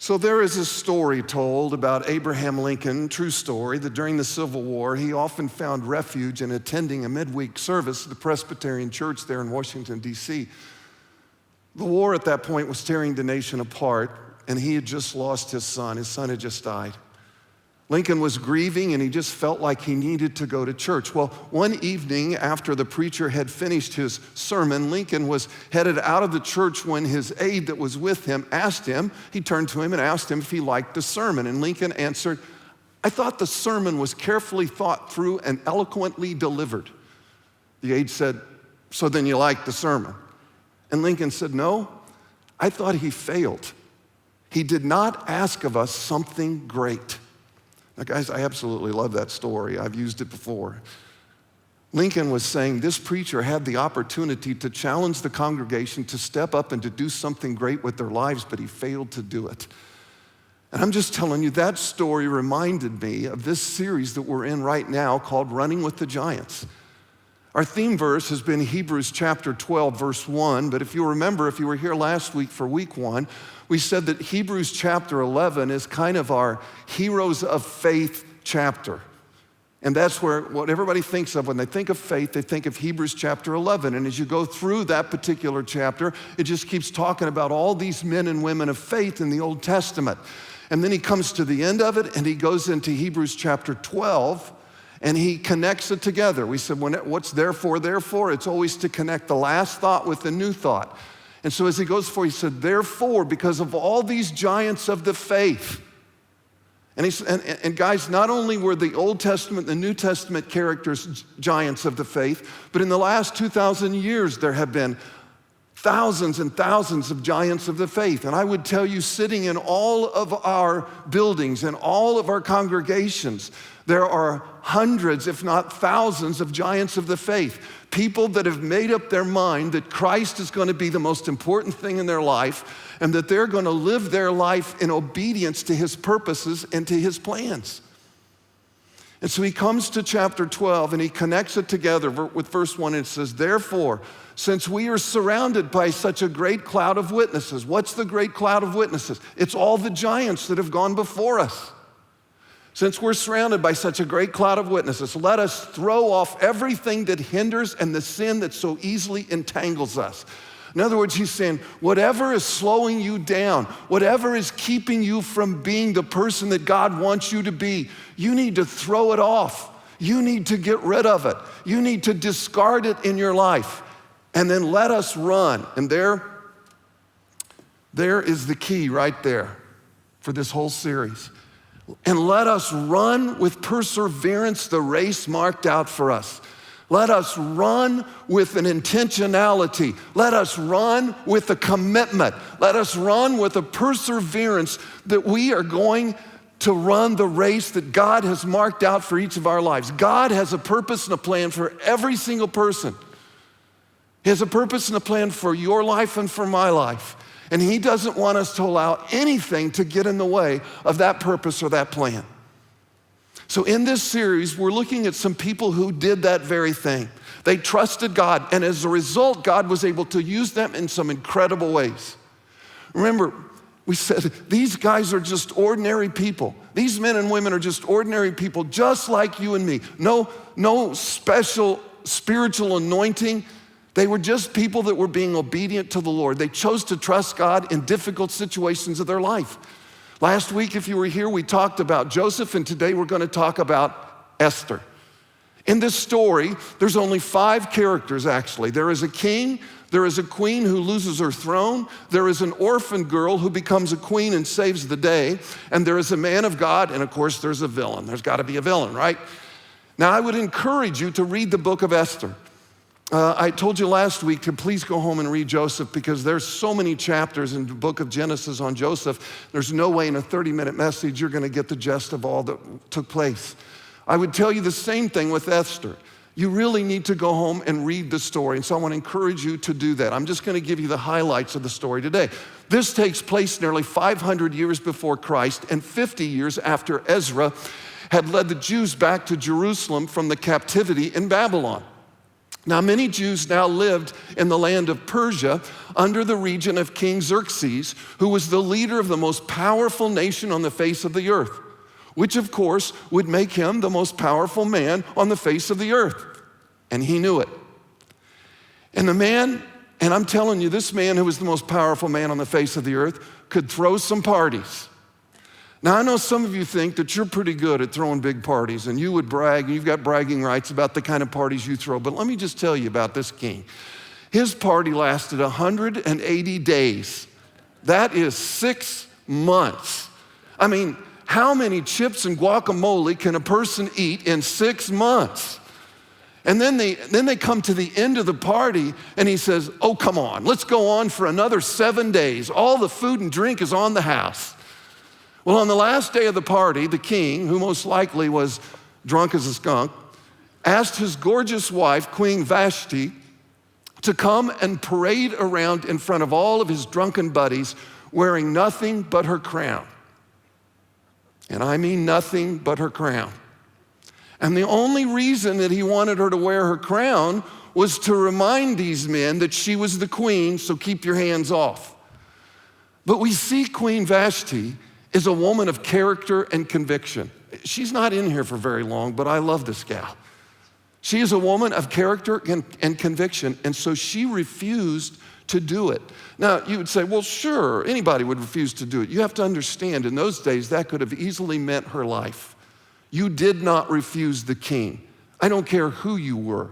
So there is a story told about Abraham Lincoln, true story, that during the Civil War, he often found refuge in attending a midweek service at the Presbyterian Church there in Washington, D.C. The war at that point was tearing the nation apart, and he had just lost his son. His son had just died. Lincoln was grieving, and he just felt like he needed to go to church. Well, one evening after the preacher had finished his sermon, Lincoln was headed out of the church when his aide that was with him he turned to him and asked him if he liked the sermon. And Lincoln answered, "I thought the sermon was carefully thought through and eloquently delivered." The aide said, "So then you liked the sermon?" And Lincoln said, "No, I thought he failed. He did not ask of us something great." Now, guys, I absolutely love that story. I've used it before. Lincoln was saying this preacher had the opportunity to challenge the congregation to step up and to do something great with their lives, but he failed to do it. And I'm just telling you, that story reminded me of this series that we're in right now called Running with the Giants. Our theme verse has been Hebrews chapter 12, verse 1, but if you remember, if you were here last week for week 1, we said that Hebrews chapter 11 is kind of our heroes of faith chapter. And that's what everybody thinks of when they think of faith, they think of Hebrews chapter 11. And as you go through that particular chapter, it just keeps talking about all these men and women of faith in the Old Testament. And then he comes to the end of it and he goes into Hebrews chapter 12 and he connects it together. We said, what's therefore? It's always to connect the last thought with the new thought. And so as he goes forward, he said, therefore, because of all these giants of the faith, and guys, not only were the Old Testament and the New Testament characters giants of the faith, but in the last 2,000 years, there have been thousands and thousands of giants of the faith. And I would tell you, sitting in all of our buildings and all of our congregations, there are hundreds, if not thousands, of giants of the faith. People that have made up their mind that Christ is going to be the most important thing in their life and that they're going to live their life in obedience to his purposes and to his plans. And so he comes to chapter 12 and he connects it together with verse 1 and it says, therefore, since we are surrounded by such a great cloud of witnesses. What's the great cloud of witnesses? It's all the giants that have gone before us. Since we're surrounded by such a great cloud of witnesses, let us throw off everything that hinders and the sin that so easily entangles us. In other words, he's saying, whatever is slowing you down, whatever is keeping you from being the person that God wants you to be, you need to throw it off. You need to get rid of it. You need to discard it in your life. And then let us run. And there is the key right there for this whole series. And let us run with perseverance the race marked out for us. Let us run with an intentionality. Let us run with a commitment. Let us run with a perseverance that we are going to run the race that God has marked out for each of our lives. God has a purpose and a plan for every single person. He has a purpose and a plan for your life and for my life. And he doesn't want us to allow anything to get in the way of that purpose or that plan. So in this series, we're looking at some people who did that very thing. They trusted God, and as a result, God was able to use them in some incredible ways. Remember, we said these guys are just ordinary people. These men and women are just ordinary people, just like you and me. No special spiritual anointing. They were just people that were being obedient to the Lord. They chose to trust God in difficult situations of their life. Last week, if you were here, we talked about Joseph, and today we're going to talk about Esther. In this story, there's only 5 characters, actually. There is a king, there is a queen who loses her throne, there is an orphan girl who becomes a queen and saves the day, and there is a man of God, and of course, there's a villain. There's got to be a villain, right? Now, I would encourage you to read the book of Esther. I told you last week to please go home and read Joseph because there's so many chapters in the book of Genesis on Joseph. There's no way in a 30-minute message you're going to get the gist of all that took place. I would tell you the same thing with Esther. You really need to go home and read the story, and so I want to encourage you to do that. I'm just going to give you the highlights of the story today. This takes place nearly 500 years before Christ and 50 years after Ezra had led the Jews back to Jerusalem from the captivity in Babylon. Now, many Jews now lived in the land of Persia under the region of King Xerxes, who was the leader of the most powerful nation on the face of the earth, which of course would make him the most powerful man on the face of the earth. And he knew it. And I'm telling you, this man who was the most powerful man on the face of the earth could throw some parties. Now, I know some of you think that you're pretty good at throwing big parties and you would brag, and you've got bragging rights about the kind of parties you throw, but let me just tell you about this king. His party lasted 180 days. That is 6 months. I mean, how many chips and guacamole can a person eat in 6 months? And then they come to the end of the party and he says, oh, come on, let's go on for another 7 days. All the food and drink is on the house. Well, on the last day of the party, the king, who most likely was drunk as a skunk, asked his gorgeous wife, Queen Vashti, to come and parade around in front of all of his drunken buddies wearing nothing but her crown. And I mean nothing but her crown. And the only reason that he wanted her to wear her crown was to remind these men that she was the queen, so keep your hands off. But we see Queen Vashti is a woman of character and conviction. She's not in here for very long, but I love this gal. She is a woman of character and conviction, and so she refused to do it. Now, you would say, well, sure, anybody would refuse to do it. You have to understand, in those days, that could have easily meant her life. You did not refuse the king. I don't care who you were.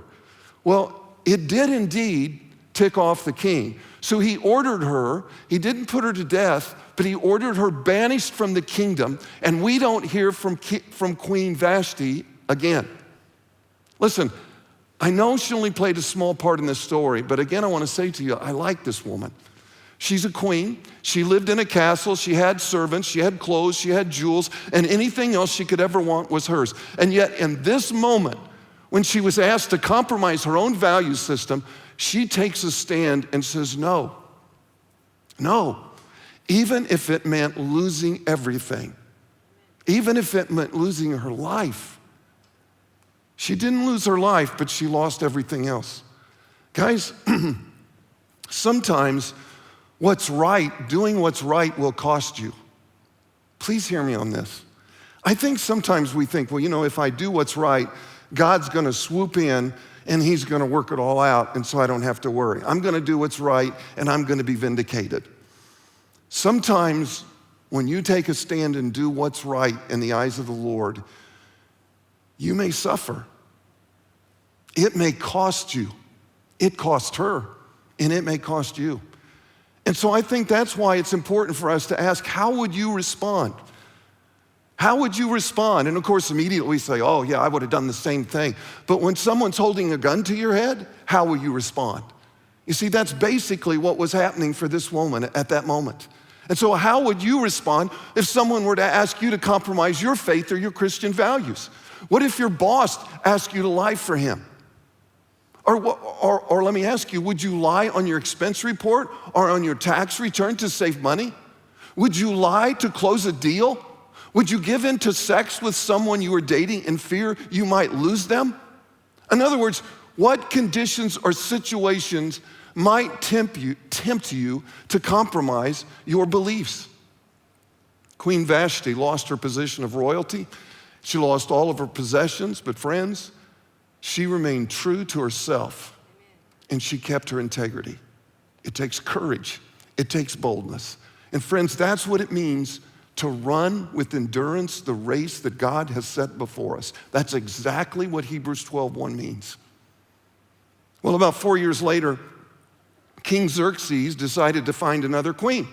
Well, it did indeed tick off the king. So he ordered her, he didn't put her to death, but he ordered her banished from the kingdom, and we don't hear from Queen Vashti again. Listen, I know she only played a small part in this story, but again, I want to say to you, I like this woman. She's a queen. She lived in a castle. She had servants. She had clothes. She had jewels. And anything else she could ever want was hers. And yet, in this moment, when she was asked to compromise her own value system, she takes a stand and says, no. No. Even if it meant losing everything. Even if it meant losing her life. She didn't lose her life, but she lost everything else. Guys, sometimes doing what's right will cost you. Please hear me on this. I think sometimes we think, well, you know, if I do what's right, God's gonna swoop in and he's gonna work it all out, and so I don't have to worry. I'm gonna do what's right and I'm gonna be vindicated. Sometimes when you take a stand and do what's right in the eyes of the Lord, you may suffer. It may cost you. It cost her, and it may cost you. And so I think that's why it's important for us to ask, how would you respond? How would you respond? And of course, immediately we say, oh yeah, I would have done the same thing. But when someone's holding a gun to your head, how will you respond? You see, that's basically what was happening for this woman at that moment. And so how would you respond if someone were to ask you to compromise your faith or your Christian values? What if your boss asked you to lie for him? Or let me ask you, would you lie on your expense report or on your tax return to save money? Would you lie to close a deal? Would you give in to sex with someone you were dating in fear you might lose them? In other words, what conditions or situations might tempt you to compromise your beliefs? Queen Vashti lost her position of royalty. She lost all of her possessions, but friends, she remained true to herself, and she kept her integrity. It takes courage. It takes boldness. And friends, that's what it means to run with endurance the race that God has set before us. That's exactly what Hebrews 12:1 means. Well, about 4 years later, King Xerxes decided to find another queen.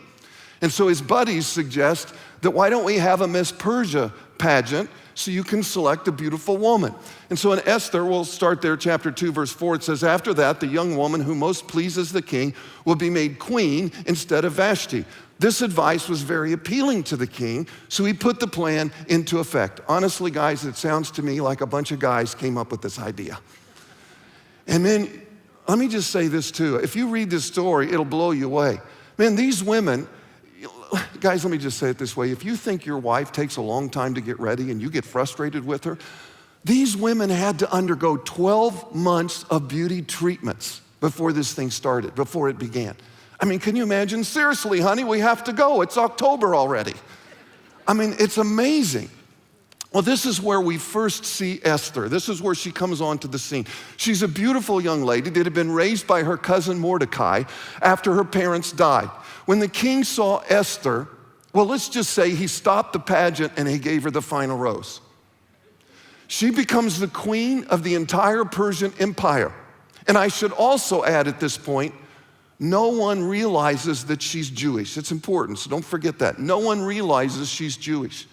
And so his buddies suggest that why don't we have a Miss Persia pageant so you can select a beautiful woman. And so in Esther, we'll start there, chapter 2, verse 4, it says, after that, the young woman who most pleases the king will be made queen instead of Vashti. This advice was very appealing to the king, so he put the plan into effect. Honestly, guys, it sounds to me like a bunch of guys came up with this idea. And then, let me just say this too. If you read this story, it'll blow you away. Man, these women, guys, let me just say it this way. If you think your wife takes a long time to get ready and you get frustrated with her, These women had to undergo 12 months of beauty treatments before this thing started, before it began. I mean, can you imagine? Seriously, honey, we have to go. It's October already. I mean, it's amazing. Well, this is where we first see Esther. This is where she comes onto the scene. She's a beautiful young lady that had been raised by her cousin Mordecai after her parents died. When the king saw Esther, well, let's just say he stopped the pageant and he gave her the final rose. She becomes the queen of the entire Persian Empire. And I should also add at this point, no one realizes that she's Jewish. It's important, so don't forget that. No one realizes she's Jewish.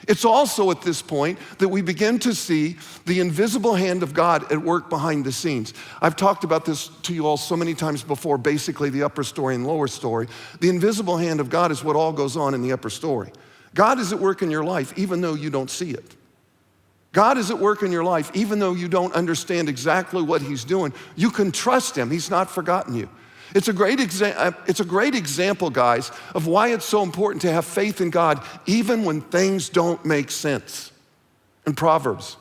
It's also at this point that we begin to see the invisible hand of God at work behind the scenes. I've talked about this to you all so many times before, basically the upper story and lower story. The invisible hand of God is what all goes on in the upper story. God is at work in your life even though you don't see it. God is at work in your life even though you don't understand exactly what he's doing. You can trust him. He's not forgotten you. It's a great example, guys, of why it's so important to have faith in God even when things don't make sense. In Proverbs,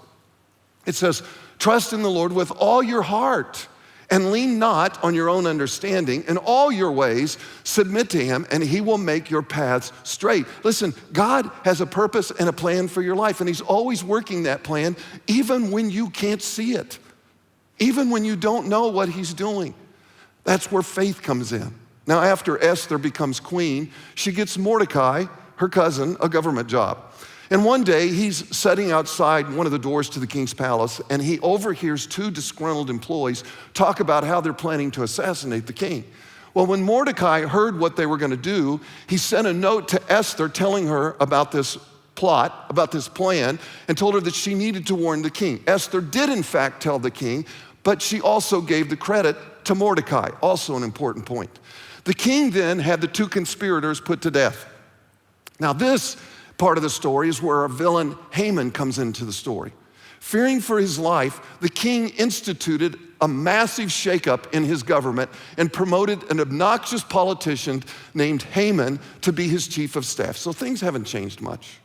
it says, trust in the Lord with all your heart and lean not on your own understanding. In all your ways, submit to him and he will make your paths straight. Listen, God has a purpose and a plan for your life, and he's always working that plan even when you can't see it, even when you don't know what he's doing. That's where faith comes in. Now, after Esther becomes queen, she gets Mordecai, her cousin, a government job. And one day, he's sitting outside one of the doors to the king's palace, and he overhears two disgruntled employees talk about how they're planning to assassinate the king. Well, when Mordecai heard what they were going to do, he sent a note to Esther telling her about this plot, about this plan, and told her that she needed to warn the king. Esther did, in fact, tell the king, but she also gave the credit to Mordecai, also an important point. The king then had the two conspirators put to death. Now, this part of the story is where our villain Haman comes into the story. Fearing for his life, the king instituted a massive shakeup in his government and promoted an obnoxious politician named Haman to be his chief of staff. So things haven't changed much.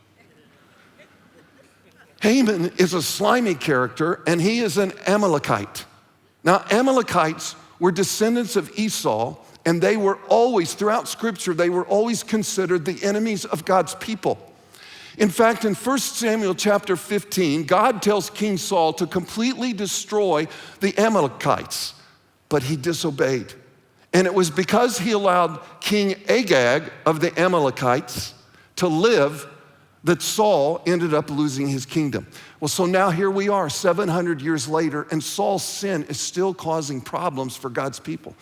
Haman is a slimy character, and he is an Amalekite. Now, Amalekites were descendants of Esau, and they were always, throughout Scripture, they were always considered the enemies of God's people. In fact, in 1 Samuel chapter 15, God tells King Saul to completely destroy the Amalekites, but he disobeyed. And it was because he allowed King Agag of the Amalekites to live that Saul ended up losing his kingdom. Well, so now here we are 700 years later, and Saul's sin is still causing problems for God's people.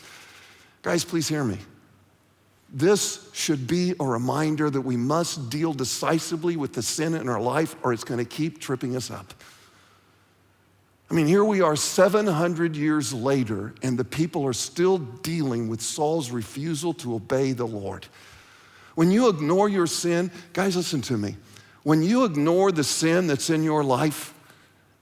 Guys, please hear me. This should be a reminder that we must deal decisively with the sin in our life, or it's going to keep tripping us up. I mean, here we are 700 years later, and the people are still dealing with Saul's refusal to obey the Lord. When you ignore your sin, guys, listen to me. When you ignore the sin that's in your life,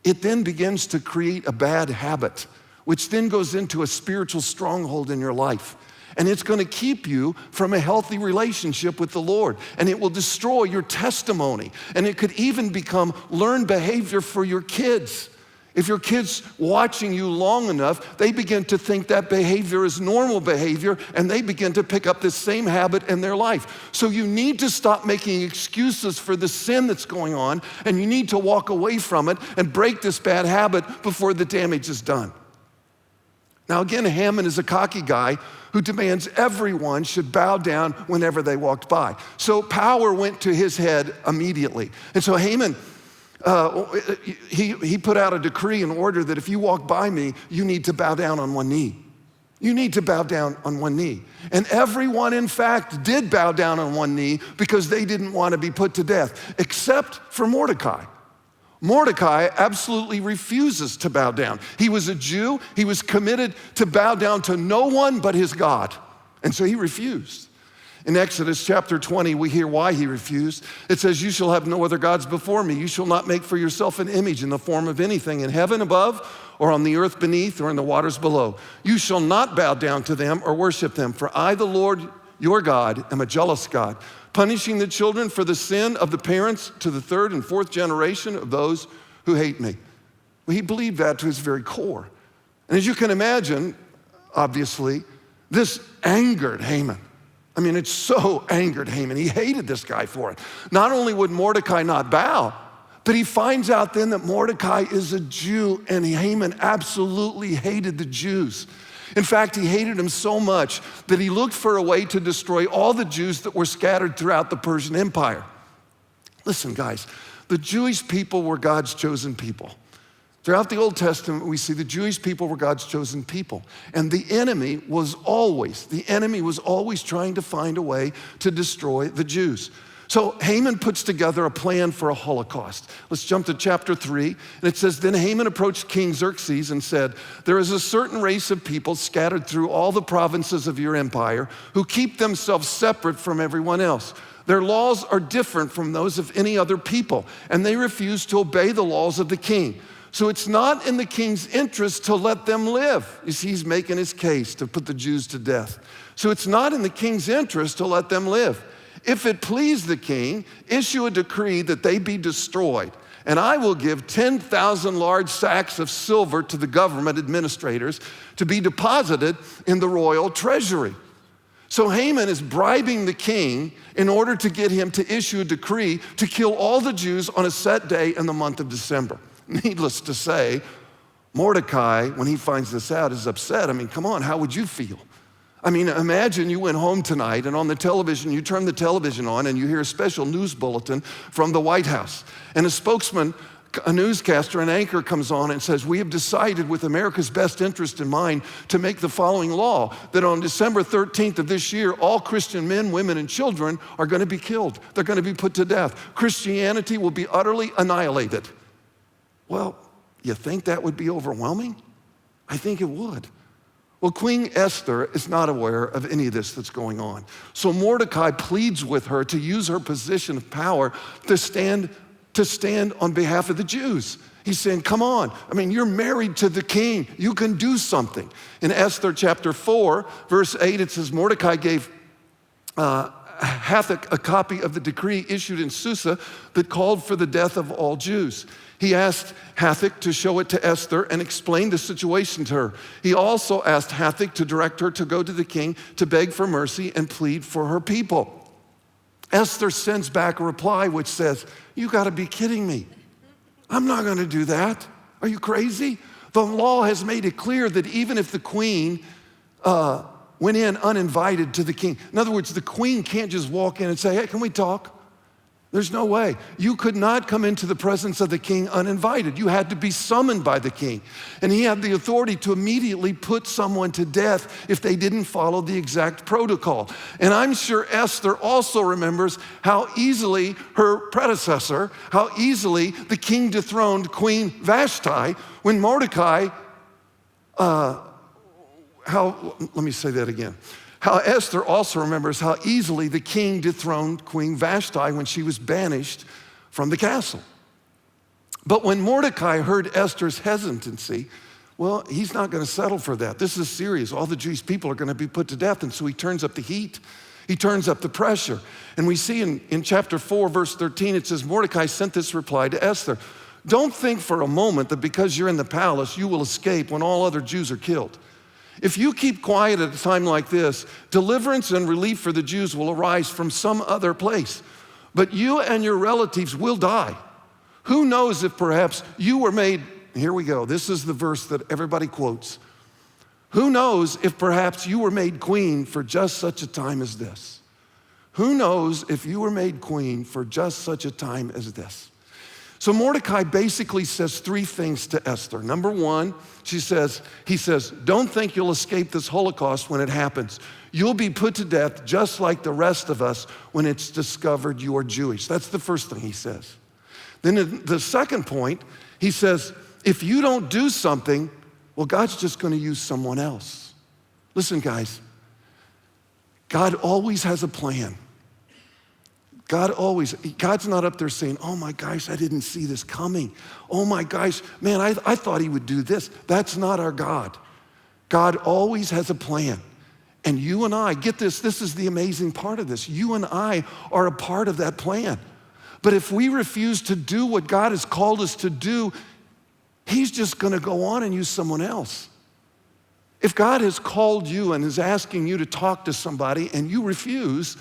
it then begins to create a bad habit, which then goes into a spiritual stronghold in your life. And it's going to keep you from a healthy relationship with the Lord. And it will destroy your testimony. And it could even become learned behavior for your kids. If your kid's watching you long enough, they begin to think that behavior is normal behavior, and they begin to pick up this same habit in their life. So you need to stop making excuses for the sin that's going on, and you need to walk away from it and break this bad habit before the damage is done. Now again, Haman is a cocky guy who demands everyone should bow down whenever they walked by. So power went to his head immediately. And so Haman, he put out a decree and order that if you walk by me, you need to bow down on one knee. You need to bow down on one knee. And everyone, in fact, did bow down on one knee because they didn't want to be put to death, except for Mordecai. Mordecai absolutely refuses to bow down. He was a Jew. He was committed to bow down to no one but his God. And so he refused. In Exodus chapter 20, we hear why he refused. It says, you shall have no other gods before me. You shall not make for yourself an image in the form of anything in heaven above or on the earth beneath or in the waters below. You shall not bow down to them or worship them, for I, the Lord your God, am a jealous God, punishing the children for the sin of the parents to the third and fourth generation of those who hate me. Well, he believed that to his very core. And as you can imagine, obviously, this angered Haman. I mean, it so angered Haman. He hated this guy for it. Not only would Mordecai not bow, but he finds out then that Mordecai is a Jew, and Haman absolutely hated the Jews. In fact, he hated them so much that he looked for a way to destroy all the Jews that were scattered throughout the Persian Empire. Listen, guys, the Jewish people were God's chosen people. Throughout the Old Testament, we see the Jewish people were God's chosen people. And the enemy was always trying to find a way to destroy the Jews. So Haman puts together a plan for a Holocaust. Let's jump to chapter 3, and it says, Then Haman approached King Xerxes and said, There is a certain race of people scattered through all the provinces of your empire who keep themselves separate from everyone else. Their laws are different from those of any other people, and they refuse to obey the laws of the king. So it's not in the king's interest to let them live. You see, he's making his case to put the Jews to death. So it's not in the king's interest to let them live. If it please the king, issue a decree that they be destroyed, and I will give 10,000 large sacks of silver to the government administrators to be deposited in the royal treasury. So Haman is bribing the king in order to get him to issue a decree to kill all the Jews on a set day in the month of December. Needless to say, Mordecai, when he finds this out, is upset. I mean, come on, how would you feel? I mean, imagine you went home tonight and on the television, you turn the television on and you hear a special news bulletin from the White House. And a spokesman, a newscaster, an anchor comes on and says, We have decided with America's best interest in mind to make the following law, that on December 13th of this year, all Christian men, women, and children are going to be killed. They're going to be put to death. Christianity will be utterly annihilated. Well, you think that would be overwhelming? I think it would. Well, Queen Esther is not aware of any of this that's going on. So Mordecai pleads with her to use her position of power to stand on behalf of the Jews. He's saying, come on. I mean, you're married to the king. You can do something. In Esther chapter 4, verse 8, it says, Mordecai gave Hathach a copy of the decree issued in Susa that called for the death of all Jews. He asked Hathach to show it to Esther and explain the situation to her. He also asked Hathach to direct her to go to the king to beg for mercy and plead for her people. Esther sends back a reply which says, You got to be kidding me. I'm not going to do that. Are you crazy? The law has made it clear that even if the queen went in uninvited to the king, in other words, the queen can't just walk in and say, Hey, can we talk? There's no way. You could not come into the presence of the king uninvited. You had to be summoned by the king. And he had the authority to immediately put someone to death if they didn't follow the exact protocol. And I'm sure Esther also remembers how easily her predecessor, how easily the king dethroned Queen Vashti when Mordecai, let me say that again. How Esther also remembers how easily the king dethroned Queen Vashti when she was banished from the castle. But when Mordecai heard Esther's hesitancy, well, he's not going to settle for that. This is serious. All the Jewish people are going to be put to death. And so he turns up the heat. He turns up the pressure. And we see in chapter 4, verse 13, it says, Mordecai sent this reply to Esther. Don't think for a moment that because you're in the palace, you will escape when all other Jews are killed. If you keep quiet at a time like this, deliverance and relief for the Jews will arise from some other place. But you and your relatives will die. Who knows if perhaps you were made, here we go, this is the verse that everybody quotes. Who knows if perhaps you were made queen for just such a time as this? Who knows if you were made queen for just such a time as this? So Mordecai basically says three things to Esther. Number one, he says, don't think you'll escape this Holocaust when it happens. You'll be put to death just like the rest of us when it's discovered you are Jewish. That's the first thing he says. Then in the second point, he says, if you don't do something, well, God's just going to use someone else. Listen, guys, God always has a plan. God's not up there saying, oh my gosh, I didn't see this coming. Oh my gosh, man, I thought he would do this. That's not our God. God always has a plan. And you and I, get this is the amazing part of this. You and I are a part of that plan. But if we refuse to do what God has called us to do, He's just going to go on and use someone else. If God has called you and is asking you to talk to somebody and you refuse,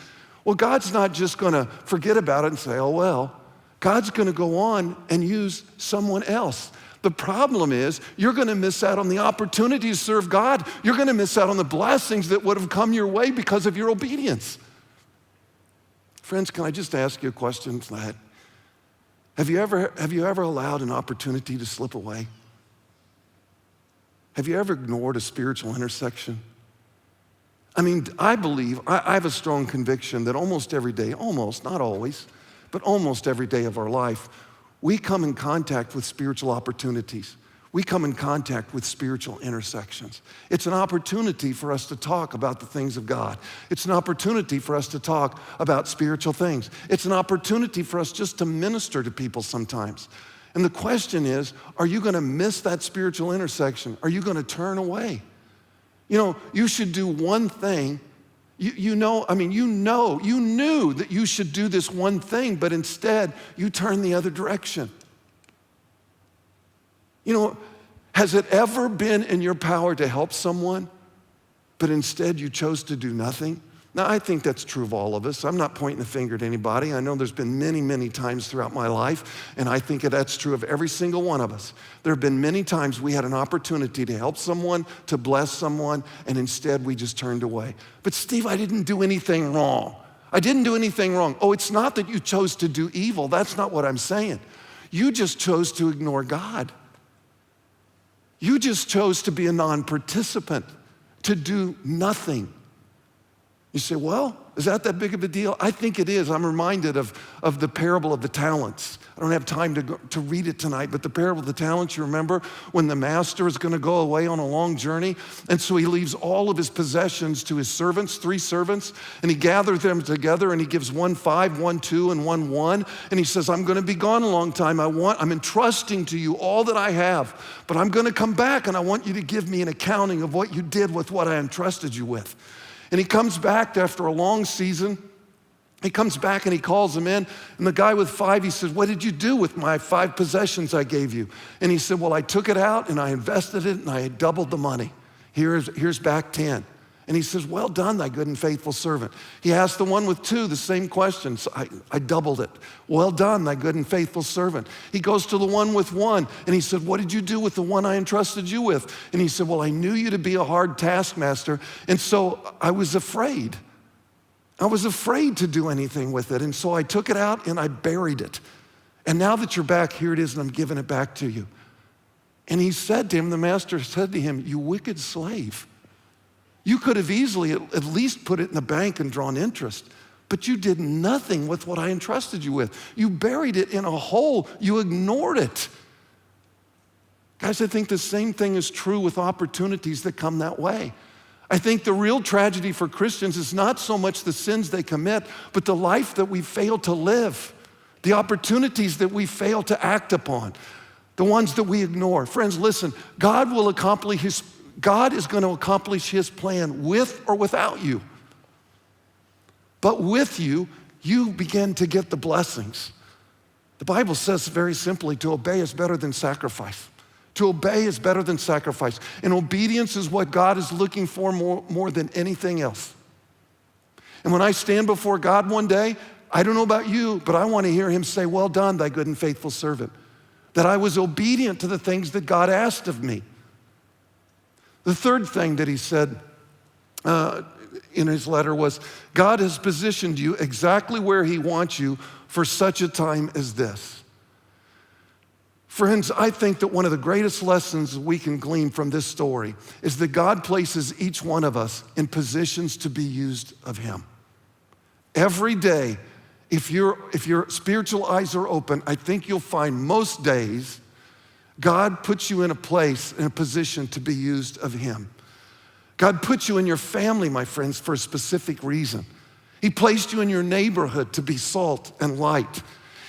well, God's not just going to forget about it and say, oh, well. God's going to go on and use someone else. The problem is you're going to miss out on the opportunity to serve God. You're going to miss out on the blessings that would have come your way because of your obedience. Friends, can I just ask you a question tonight? Have you ever allowed an opportunity to slip away? Have you ever ignored a spiritual intersection? I mean, I have a strong conviction that almost every day, almost, not always, but almost every day of our life, we come in contact with spiritual opportunities. We come in contact with spiritual intersections. It's an opportunity for us to talk about the things of God. It's an opportunity for us to talk about spiritual things. It's an opportunity for us just to minister to people sometimes. And the question is, are you going to miss that spiritual intersection? Are you going to turn away? You know, you should do one thing. You knew that you should do this one thing, but instead you turn the other direction. You know, has it ever been in your power to help someone, but instead you chose to do nothing? Now, I think that's true of all of us. I'm not pointing the finger at anybody. I know there's been many, many times throughout my life, and I think that's true of every single one of us. There have been many times we had an opportunity to help someone, to bless someone, and instead we just turned away. But Steve, I didn't do anything wrong. I didn't do anything wrong. Oh, it's not that you chose to do evil. That's not what I'm saying. You just chose to ignore God. You just chose to be a non-participant, to do nothing. You say, well, is that big of a deal? I think it is. I'm reminded of the parable of the talents. I don't have time to read it tonight, but the parable of the talents, you remember when the master is going to go away on a long journey, and so he leaves all of his possessions to his servants, 3 servants, and he gathers them together, and he gives one 5, one 2, and one 1, and he says, I'm going to be gone a long time. I'm entrusting to you all that I have, but I'm going to come back, and I want you to give me an accounting of what you did with what I entrusted you with. And he comes back after a long season. He comes back and he calls him in. And the guy with 5, he says, what did you do with my 5 possessions I gave you? And he said, well, I took it out and I invested it and I had doubled the money. Here's back 10. And he says, well done, thy good and faithful servant. He asked the one with 2 the same question. So I doubled it. Well done, thy good and faithful servant. He goes to the one with 1 and he said, what did you do with the one I entrusted you with? And he said, well, I knew you to be a hard taskmaster, and so I was afraid. I was afraid to do anything with it, and so I took it out and I buried it. And now that you're back, here it is, and I'm giving it back to you. And he said to him, the master said to him, you wicked slave. You could have easily at least put it in the bank and drawn interest, but you did nothing with what I entrusted you with. You buried it in a hole. You ignored it. Guys, I think the same thing is true with opportunities that come that way. I think the real tragedy for Christians is not so much the sins they commit, but the life that we fail to live, the opportunities that we fail to act upon, the ones that we ignore. Friends, listen, God is going to accomplish his plan with or without you. But with you, you begin to get the blessings. The Bible says very simply, to obey is better than sacrifice. To obey is better than sacrifice. And obedience is what God is looking for more than anything else. And when I stand before God one day, I don't know about you, but I want to hear him say, well done, thy good and faithful servant. That I was obedient to the things that God asked of me. The third thing that he said in his letter was, God has positioned you exactly where he wants you for such a time as this. Friends, I think that one of the greatest lessons we can glean from this story is that God places each one of us in positions to be used of him. Every day, if your spiritual eyes are open, I think you'll find most days God puts you in a place, in a position to be used of him. God puts you in your family, my friends, for a specific reason. He placed you in your neighborhood to be salt and light.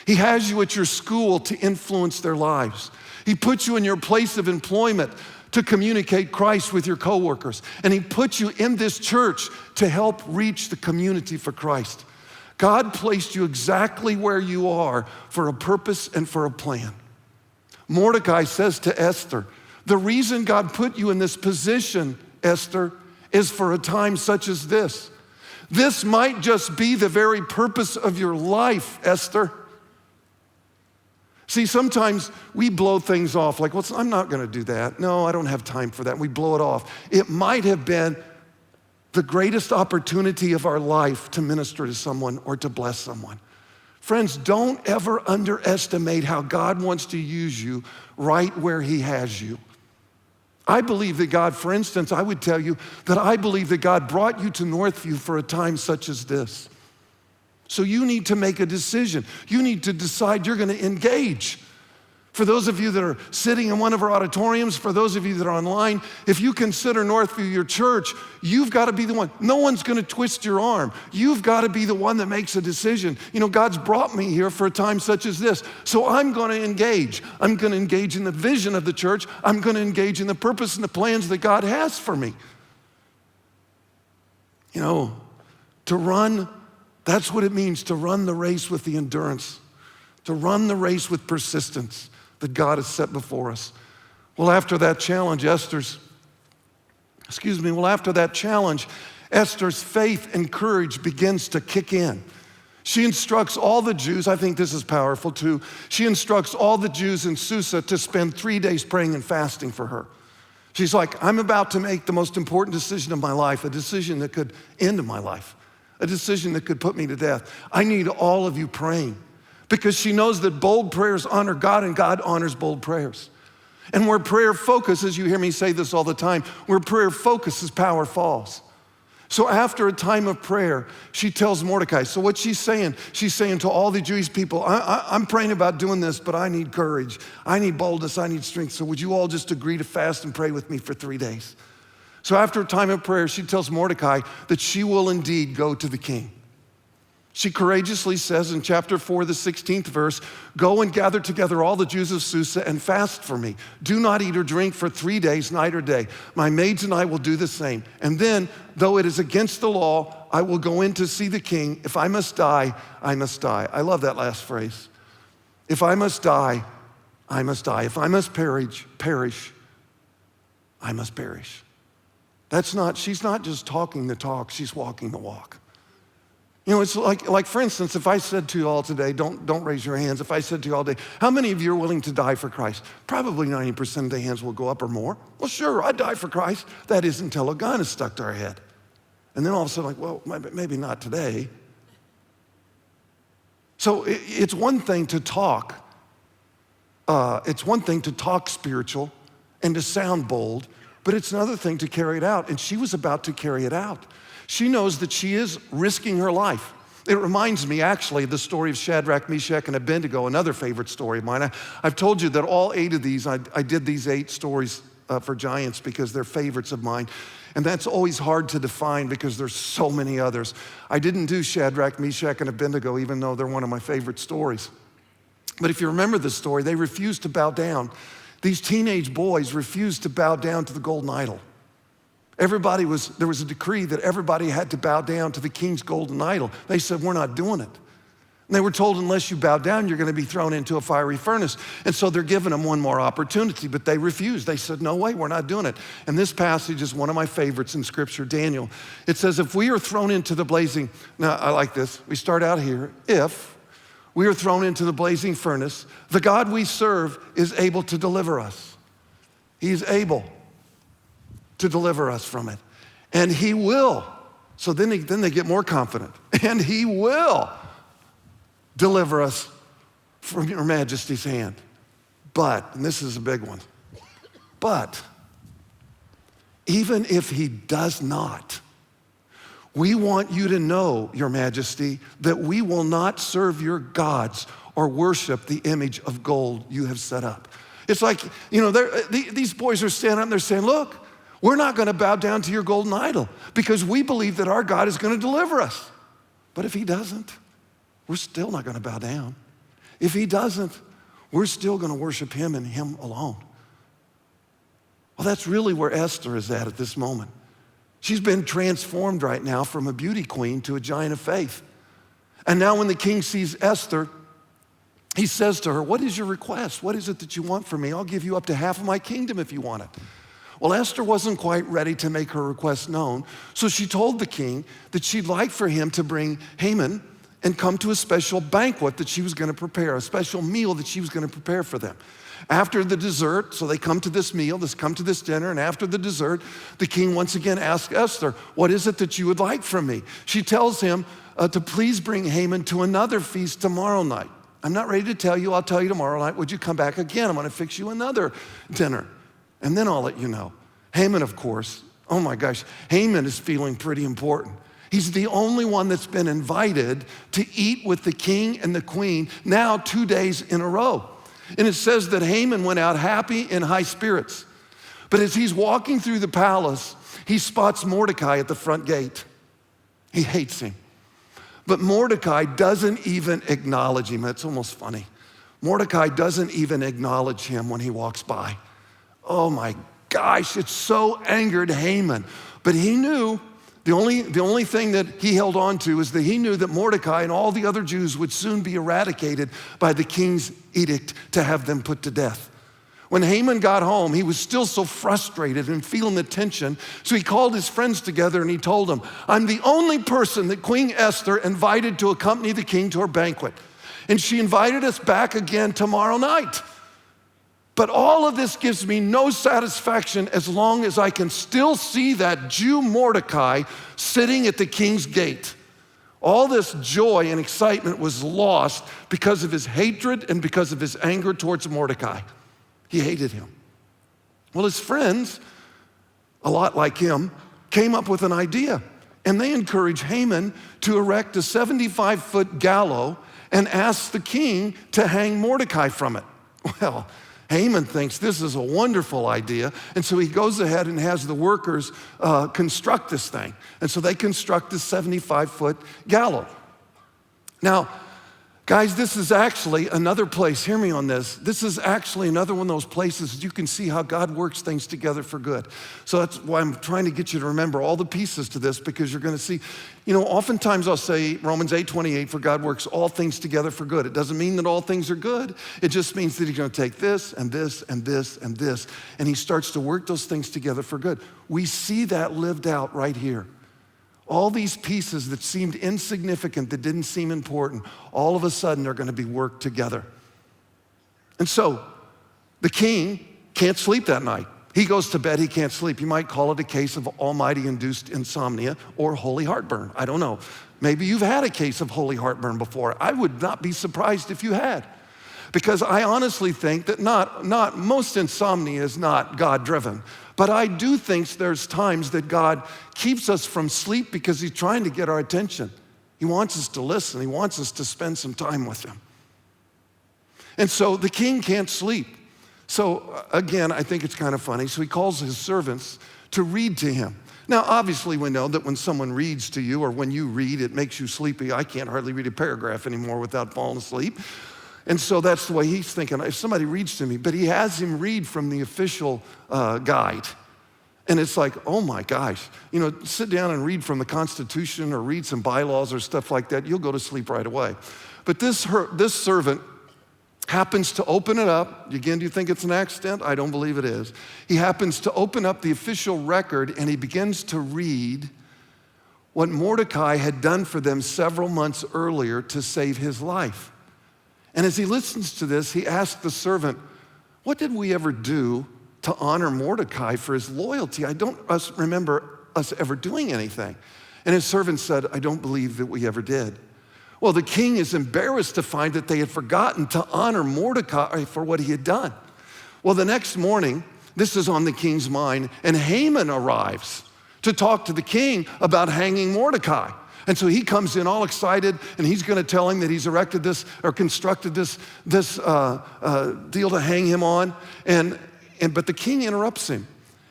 He has you at your school to influence their lives. He puts you in your place of employment to communicate Christ with your coworkers. And he puts you in this church to help reach the community for Christ. God placed you exactly where you are for a purpose and for a plan. Mordecai says to Esther, the reason God put you in this position, Esther, is for a time such as this. This might just be the very purpose of your life, Esther. See, sometimes we blow things off like, well, I'm not going to do that. No, I don't have time for that. We blow it off. It might have been the greatest opportunity of our life to minister to someone or to bless someone. Friends, don't ever underestimate how God wants to use you right where he has you. I believe that God, for instance, I would tell you that I believe that God brought you to Northview for a time such as this. So you need to make a decision. You need to decide you're going to engage. For those of you that are sitting in one of our auditoriums, for those of you that are online, if you consider Northview your church, you've got to be the one. No one's going to twist your arm. You've got to be the one that makes a decision. You know, God's brought me here for a time such as this, so I'm going to engage. I'm going to engage in the vision of the church. I'm going to engage in the purpose and the plans that God has for me. You know, to run, that's what it means to run the race with the endurance, to run the race with persistence that God has set before us. Well, after that challenge, Esther's faith and courage begins to kick in. She instructs all the Jews, I think this is powerful too, she instructs all the Jews in Susa to spend 3 days praying and fasting for her. She's like, I'm about to make the most important decision of my life, a decision that could end my life, a decision that could put me to death. I need all of you praying. Because she knows that bold prayers honor God and God honors bold prayers. And where prayer focuses, you hear me say this all the time, where prayer focuses, power falls. So after a time of prayer, she tells Mordecai, so what she's saying to all the Jewish people, I'm praying about doing this, but I need courage. I need boldness, I need strength. So would you all just agree to fast and pray with me for 3 days? So after a time of prayer, she tells Mordecai that she will indeed go to the king. She courageously says in chapter 4, the 16th verse, go and gather together all the Jews of Susa and fast for me. Do not eat or drink for 3 days, night or day. My maids and I will do the same. And then, though it is against the law, I will go in to see the king. If I must die, I must die. I love that last phrase. If I must die, I must die. If I must perish, I must perish. She's not just talking the talk, she's walking the walk. You know, it's like for instance, if I said to you all today, don't raise your hands. If I said to you all day, how many of you are willing to die for Christ? Probably 90% of the hands will go up or more. Well, sure, I'd die for Christ. That is until a gun is stuck to our head. And then all of a sudden, like, well, maybe not today. So it's one thing to talk. It's one thing to talk spiritual and to sound bold, but it's another thing to carry it out. And she was about to carry it out. She knows that she is risking her life. It reminds me actually of the story of Shadrach, Meshach, and Abednego, another favorite story of mine. I've told you that all 8 of these, I did these 8 stories for Giants because they're favorites of mine. And that's always hard to define because there's so many others. I didn't do Shadrach, Meshach, and Abednego, even though they're one of my favorite stories. But if you remember the story, they refused to bow down. These teenage boys refused to bow down to the golden idol. There was a decree that everybody had to bow down to the king's golden idol. They said, we're not doing it. And they were told, unless you bow down, you're going to be thrown into a fiery furnace. And so they're giving them one more opportunity, but they refused. They said, no way, we're not doing it. And this passage is one of my favorites in Scripture, Daniel. It says, if we are thrown into the blazing, now I like this, we start out here, if we are thrown into the blazing furnace, the God we serve is able to deliver us. He's able to deliver us from it. And he will. So then they get more confident. And he will deliver us from your majesty's hand. But, and this is a big one, but even if he does not, we want you to know, your majesty, that we will not serve your gods or worship the image of gold you have set up. It's like, you know, these boys are standing up and they're saying, look, we're not going to bow down to your golden idol because we believe that our God is going to deliver us. But if he doesn't, we're still not going to bow down. If he doesn't, we're still going to worship him and him alone. Well, that's really where Esther is at this moment. She's been transformed right now from a beauty queen to a giant of faith. And now when the king sees Esther, he says to her, what is your request? What is it that you want from me? I'll give you up to half of my kingdom if you want it. Well, Esther wasn't quite ready to make her request known, so she told the king that she'd like for him to bring Haman and come to a special banquet that she was going to prepare, a special meal that she was going to prepare for them. After the dessert, so they come to this meal, come to this dinner, and after the dessert, the king once again asks Esther, what is it that you would like from me? She tells him to please bring Haman to another feast tomorrow night. I'm not ready to tell you, I'll tell you tomorrow night. Would you come back again? I'm going to fix you another dinner, and then I'll let you know. Haman, of course, oh my gosh, Haman is feeling pretty important. He's the only one that's been invited to eat with the king and the queen now 2 days in a row. And it says that Haman went out happy in high spirits. But as he's walking through the palace, he spots Mordecai at the front gate. He hates him. But Mordecai doesn't even acknowledge him. It's almost funny. Mordecai doesn't even acknowledge him when he walks by. Oh my gosh, it so angered Haman. But he knew, the only thing that he held on to is that he knew that Mordecai and all the other Jews would soon be eradicated by the king's edict to have them put to death. When Haman got home, he was still so frustrated and feeling the tension, so he called his friends together and he told them, I'm the only person that Queen Esther invited to accompany the king to her banquet, and she invited us back again tomorrow night. But all of this gives me no satisfaction as long as I can still see that Jew Mordecai sitting at the king's gate. All this joy and excitement was lost because of his hatred and because of his anger towards Mordecai. He hated him. Well, his friends, a lot like him, came up with an idea, and they encouraged Haman to erect a 75-foot gallows and ask the king to hang Mordecai from it. Well, Haman thinks this is a wonderful idea, and so he goes ahead and has the workers construct this thing. And so they construct this 75-foot gallows. Now, guys, this is actually another place, hear me on this, this is actually another one of those places you can see how God works things together for good. So that's why I'm trying to get you to remember all the pieces to this, because you're gonna see, oftentimes I'll say Romans 8:28, for God works all things together for good. It doesn't mean that all things are good. It just means that he's gonna take this and this and this and this, and he starts to work those things together for good. We see that lived out right here. All these pieces that seemed insignificant, that didn't seem important, all of a sudden are gonna be worked together. And so the king can't sleep that night. He goes to bed, he can't sleep. You might call it a case of almighty-induced insomnia or holy heartburn. I don't know. Maybe you've had a case of holy heartburn before. I would not be surprised if you had, because I honestly think that not most insomnia is not God-driven. But I do think there's times that God keeps us from sleep because he's trying to get our attention. He wants us to listen. He wants us to spend some time with him. And so the king can't sleep. So again, I think it's kind of funny. So he calls his servants to read to him. Now, obviously we know that when someone reads to you or when you read, it makes you sleepy. I can't hardly read a paragraph anymore without falling asleep. And so that's the way he's thinking. If somebody reads to me, but he has him read from the official guide. And it's like, oh my gosh, sit down and read from the Constitution or read some bylaws or stuff like that. You'll go to sleep right away. But this servant happens to open it up. Again, do you think it's an accident? I don't believe it is. He happens to open up the official record and he begins to read what Mordecai had done for them several months earlier to save his life. And as he listens to this, he asks the servant, what did we ever do to honor Mordecai for his loyalty? I don't remember us ever doing anything. And his servant said, I don't believe that we ever did. Well, the king is embarrassed to find that they had forgotten to honor Mordecai for what he had done. Well, the next morning, this is on the king's mind, and Haman arrives to talk to the king about hanging Mordecai. And so he comes in all excited, and he's gonna tell him that he's erected this or constructed this deal to hang him on. But the king interrupts him.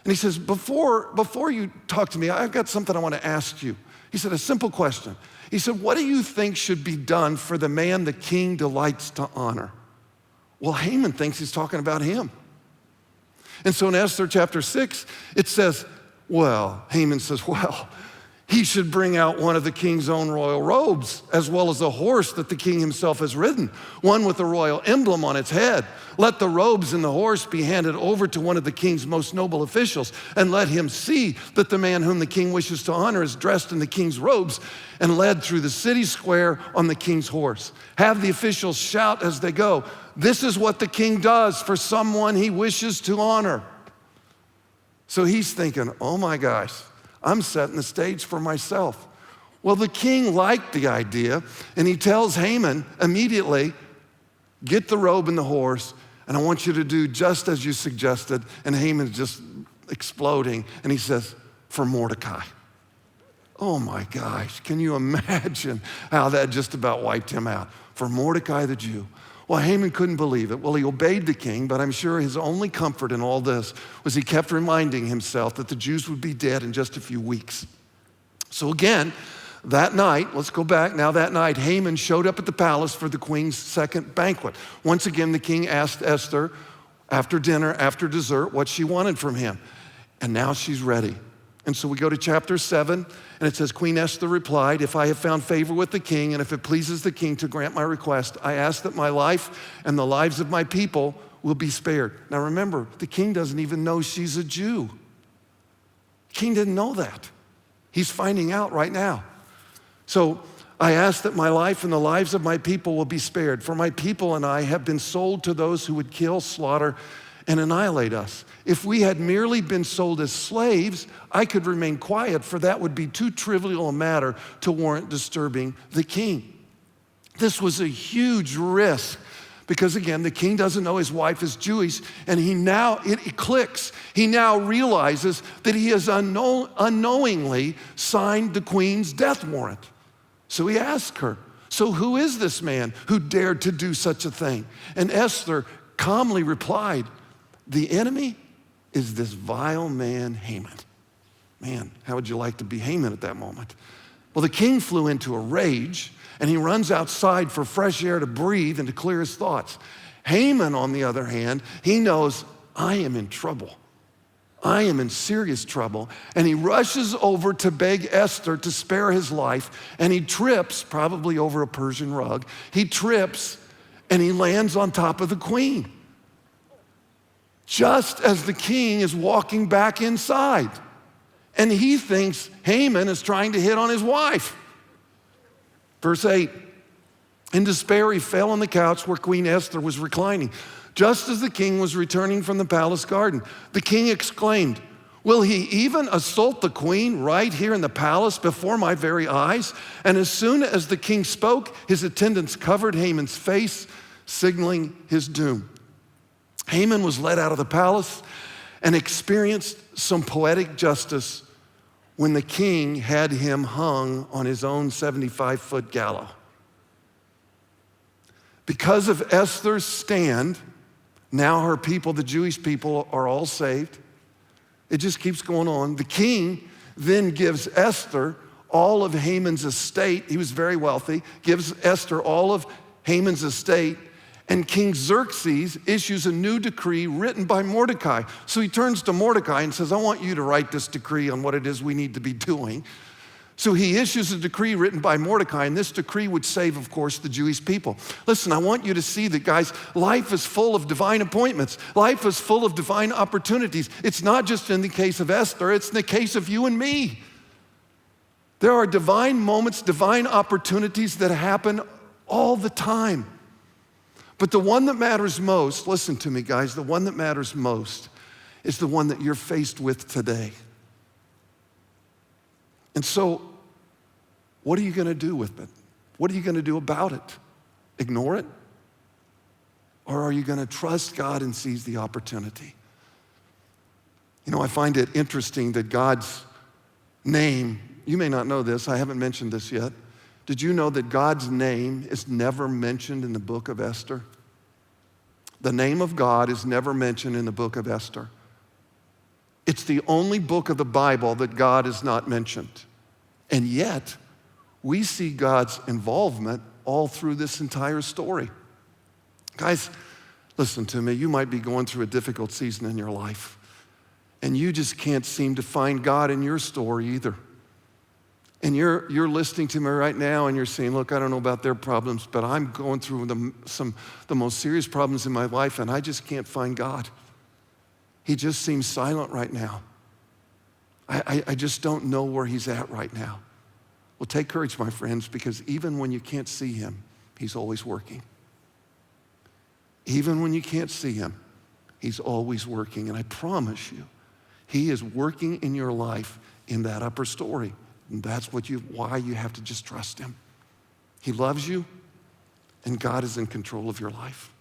And he says, before you talk to me, I've got something I wanna ask you. He said, a simple question. He said, what do you think should be done for the man the king delights to honor? Well, Haman thinks he's talking about him. And so in Esther chapter 6, it says, Haman says, he should bring out one of the king's own royal robes, as well as a horse that the king himself has ridden, one with the royal emblem on its head. Let the robes and the horse be handed over to one of the king's most noble officials, and let him see that the man whom the king wishes to honor is dressed in the king's robes and led through the city square on the king's horse. Have the officials shout as they go, 'This is what the king does for someone he wishes to honor.'" So he's thinking, oh my gosh, I'm setting the stage for myself. Well, the king liked the idea, and he tells Haman immediately, "Get the robe and the horse, and I want you to do just as you suggested." And Haman's just exploding, and he says, "For Mordecai." Oh my gosh, can you imagine how that just about wiped him out? For Mordecai the Jew. Well, Haman couldn't believe it. Well, he obeyed the king, but I'm sure his only comfort in all this was he kept reminding himself that the Jews would be dead in just a few weeks. So again, that night, let's go back. Now that night, Haman showed up at the palace for the queen's second banquet. Once again, the king asked Esther after dinner, after dessert, what she wanted from him. And now she's ready. And so we go to chapter 7, and it says, Queen Esther replied, "If I have found favor with the king, and if it pleases the king to grant my request, I ask that my life and the lives of my people will be spared." Now remember, the king doesn't even know she's a Jew. The king didn't know that. He's finding out right now. So I ask that my life and the lives of my people will be spared, for my people and I have been sold to those who would kill, slaughter, and annihilate us. If we had merely been sold as slaves, I could remain quiet, for that would be too trivial a matter to warrant disturbing the king. This was a huge risk because, again, the king doesn't know his wife is Jewish, and it clicks. He now realizes that he has unknowingly signed the queen's death warrant. So he asks her, "So who is this man who dared to do such a thing?" And Esther calmly replied, "The enemy is this vile man, Haman." Man, how would you like to be Haman at that moment? Well, the king flew into a rage, and he runs outside for fresh air to breathe and to clear his thoughts. Haman, on the other hand, he knows, I am in trouble. I am in serious trouble. And he rushes over to beg Esther to spare his life, and he trips, probably over a Persian rug. He trips, and he lands on top of the queen, just as the king is walking back inside. And he thinks Haman is trying to hit on his wife. Verse 8, in despair, he fell on the couch where Queen Esther was reclining. Just as the king was returning from the palace garden, the king exclaimed, "Will he even assault the queen right here in the palace before my very eyes?" And as soon as the king spoke, his attendants covered Haman's face, signaling his doom. Haman was led out of the palace and experienced some poetic justice when the king had him hung on his own 75-foot gallows. Because of Esther's stand, now her people, the Jewish people, are all saved. It just keeps going on. The king then gives Esther all of Haman's estate. He was very wealthy, gives Esther all of Haman's estate. And King Xerxes issues a new decree written by Mordecai. So he turns to Mordecai and says, "I want you to write this decree on what it is we need to be doing." So he issues a decree written by Mordecai, and this decree would save, of course, the Jewish people. Listen, I want you to see that, guys, life is full of divine appointments. Life is full of divine opportunities. It's not just in the case of Esther, it's in the case of you and me. There are divine moments, divine opportunities that happen all the time. But the one that matters most, listen to me, guys, the one that matters most is the one that you're faced with today. And so, what are you going to do with it? What are you going to do about it? Ignore it? Or are you going to trust God and seize the opportunity? You know, I find it interesting that God's name, you may not know this, I haven't mentioned this yet. Did you know that God's name is never mentioned in the book of Esther? The name of God is never mentioned in the book of Esther. It's the only book of the Bible that God is not mentioned. And yet, we see God's involvement all through this entire story. Guys, listen to me. You might be going through a difficult season in your life, and you just can't seem to find God in your story either. And you're listening to me right now and you're saying, look, I don't know about their problems, but I'm going through the most serious problems in my life and I just can't find God. He just seems silent right now. I just don't know where he's at right now. Well, take courage, my friends, because even when you can't see him, he's always working. Even when you can't see him, he's always working. And I promise you, he is working in your life in that upper story. And that's why you have to just trust him. He loves you, and God is in control of your life.